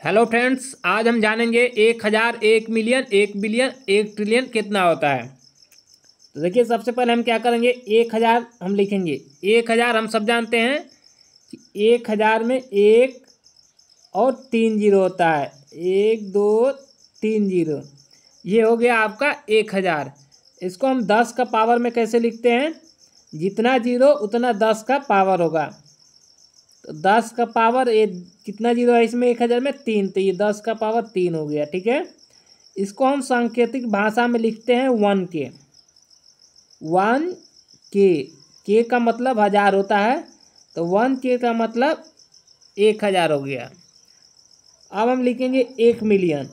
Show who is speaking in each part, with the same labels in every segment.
Speaker 1: Hello friends, आज हम जानेंगे 1000, 1 मिलियन, 1 बिलियन, 1 ट्रिलियन कितना होता है। तो देखिए, सबसे पहले हम क्या करेंगे, 1000 हम लिखेंगे। 1000 हम सब जानते हैं कि 1000 में एक और 3 जीरो होता है। 1 2 3 0, ये हो गया आपका 1000। इसको हम 10 का पावर में कैसे लिखते हैं, जितना जीरो उतना 10 का पावर होगा। तो 10 का पावर, ये कितना जीरो है इसमें 1000 में, 3, तो ये 10 का पावर 3 हो गया। ठीक है, इसको हम सांकेतिक भाषा में लिखते हैं 1K। 1K का मतलब 1000 होता है, तो 1K का मतलब 1000 हो गया। अब हम लिखेंगे 1 मिलियन।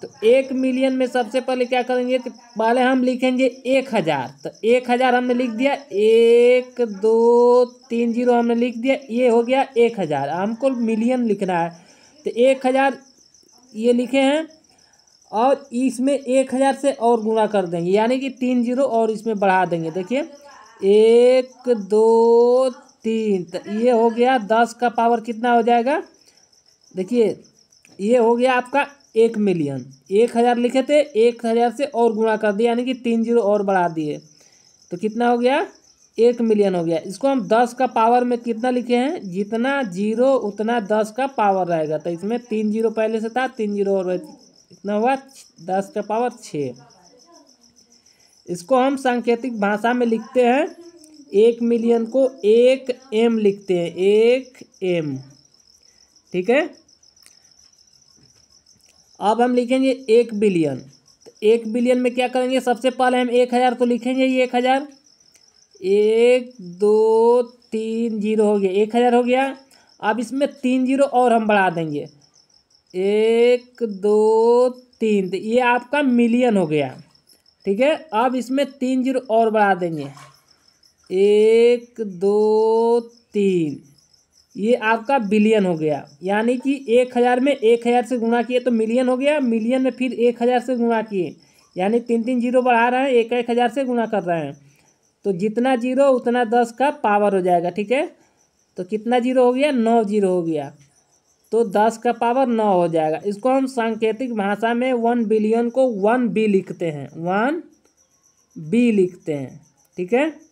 Speaker 1: तो 1 मिलियन में सबसे पहले क्या करेंगे, तो पहले हम लिखेंगे 1000। तो 1000 हमने लिख दिया, 1 2 3 0 हमने लिख दिया, ये हो गया 1000। हमको मिलियन लिखना है, तो 1000 ये लिखे हैं, और इसमें 1000 से और गुणा कर देंगे, यानी कि 3 0 और इसमें बढ़ा देंगे। देखिए 1 2 3, तो ये हो गया 10 का पावर कितना हो जाएगा। देखिए ये हो गया आपका 1 मिलियन। 1000 लिखे थे, 1000 से और गुणा कर दिया, यानी कि 3 0 और बढ़ा दिए, तो कितना हो गया, 1 मिलियन हो गया। इसको हम 10 का पावर में कितना लिखे हैं, जितना जीरो उतना 10 का पावर रहेगा। तो इसमें 3 0 पहले से था, 3 0 और इतना हुआ 10 का पावर 6। इसको हम सांकेतिक भाषा में लिखते हैं, 1 मिलियन को 1M लिखते हैं, 1M। ठीक है, अब हम लिखेंगे 1 बिलियन। तो 1 बिलियन में क्या करेंगे, सबसे पहले हम 1000 तो लिखेंगे ही, 1000। 1 2 3 0 हो गया, 1000 हो गया। अब इसमें 3 0 और हम बढ़ा देंगे, 1 2 3, तो ये आपका मिलियन हो गया। ठीक है, अब इसमें 3 0 और बढ़ा देंगे, 1 2 3, ये आपका बिलियन हो गया। यानी कि 1000 में 1000 से गुणा किए तो मिलियन हो गया, मिलियन में फिर 1000 से गुणा किए, यानी 3 0 बढ़ा रहे हैं, 1000 से गुणा कर रहे हैं, तो जितना जीरो उतना 10 का पावर हो जाएगा। ठीक है, तो कितना जीरो हो गया, 9 जीरो हो गया, तो 10 का पावर 9 हो जाएगा। इसको हम सांकेतिक भाषा में 1 बिलियन को 1B लिखते हैं, 1B लिखते हैं। ठीक है,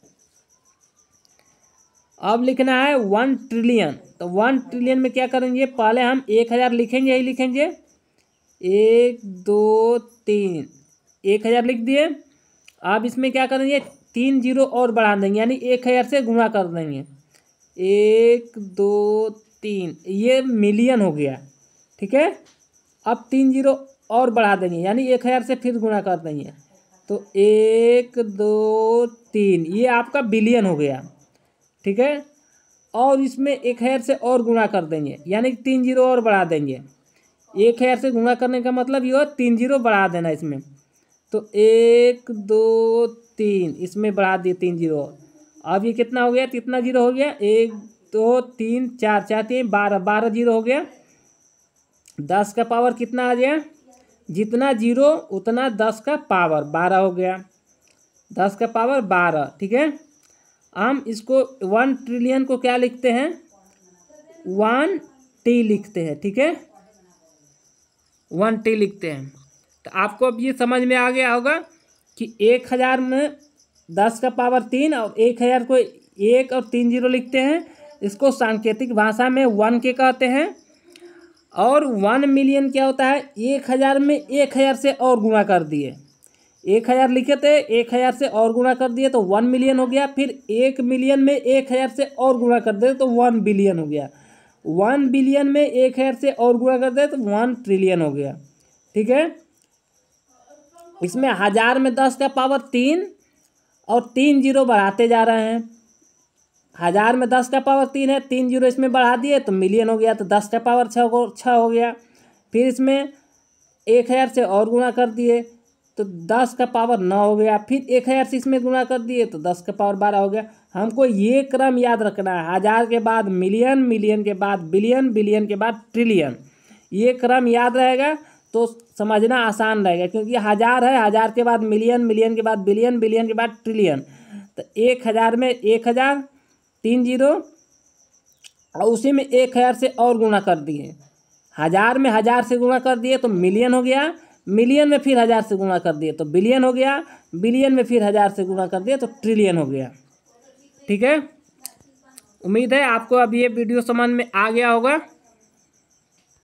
Speaker 1: अब लिखना है 1 ट्रिलियन। तो 1 ट्रिलियन में क्या करेंगे, पहले हम 1000 लिखेंगे, यही लिखेंगे, 1 2 3, 1000 लिख दिए। अब इसमें क्या करेंगे, 3 0 और बढ़ा देंगे, यानी 1000 से गुणा कर देंगे, 1 2 3, ये मिलियन हो गया। ठीक है, अब 3 0 और बढ़ा देंगे, यानी 1000 से फिर गुणा कर देंगे, तो 1 2 3, ये आपका बिलियन हो गया। ठीक है, और इसमें 1000 से और गुणा कर देंगे, यानी 3 0 और बढ़ा देंगे। 1000 से गुणा करने का मतलब ये हो 3 0 बढ़ा देना इसमें, तो 1 2 3, इसमें बढ़ा दिए 3 0। अब ये कितना हो गया, कितना जीरो हो गया, 1 2 3 4, 4 3 12, 12 0 हो गया। 10 का पावर कितना आ गया, जितना जीरो उतना 10 का पावर 12 हो गया, 10 का पावर 12। ठीक है, हम इसको 1 ट्रिलियन को क्या लिखते हैं, 1T लिखते हैं। ठीक है, 1T लिखते हैं। तो आपको अब ये समझ में आ गया होगा कि 1000 में 10 का पावर 3 और 1000 को 1 और 3 0 लिखते हैं। इसको सांकेतिक भाषा में 1K कहते हैं। और 1 मिलियन क्या होता है, 1000 में 1000 से और गुणा कर दिए, 1000 लिखे थे, 1000 से और गुणा कर दिए तो 1 मिलियन हो गया। फिर 1 मिलियन में 1000 से और गुणा कर दे तो 1 बिलियन हो गया। 1 बिलियन में 1000 से और गुणा कर दे तो 1 ट्रिलियन हो गया। ठीक है, इसमें 1000 में 10 का पावर 3 और 3 0 बढ़ाते जा रहे हैं। 1000 में 10 का पावर 3 है, 3 0 इसमें बढ़ा दिए तो मिलियन हो गया, तो 10 का पावर 6 हो गया। फिर इसमें 1000 से और गुणा कर दिए तो 10 का पावर 9 हो गया। फिर 1000 से इसमें गुणा कर दिए तो 10 का पावर 12 हो गया। हमको ये क्रम याद रखना है, 1000 के बाद मिलियन, मिलियन के बाद बिलियन, बिलियन के बाद ट्रिलियन। ये क्रम याद रहेगा तो समझना आसान रहेगा, क्योंकि 1000 है, 1000 के बाद मिलियन, मिलियन के बाद बिलियन, बिलियन के बाद ट्रिलियन। तो 1000 में 1000, 3 0, और उसी में 1000 से और गुणा कर दिए। हज़ार में हज़ार से गुणा कर दिए तो मिलियन हो गया, मिलियन में फिर हज़ार से गुणा कर दिए तो बिलियन हो गया, बिलियन में फिर हज़ार से गुणा कर दिए तो ट्रिलियन हो गया। ठीक है, उम्मीद है आपको अब ये वीडियो समझ में आ गया होगा।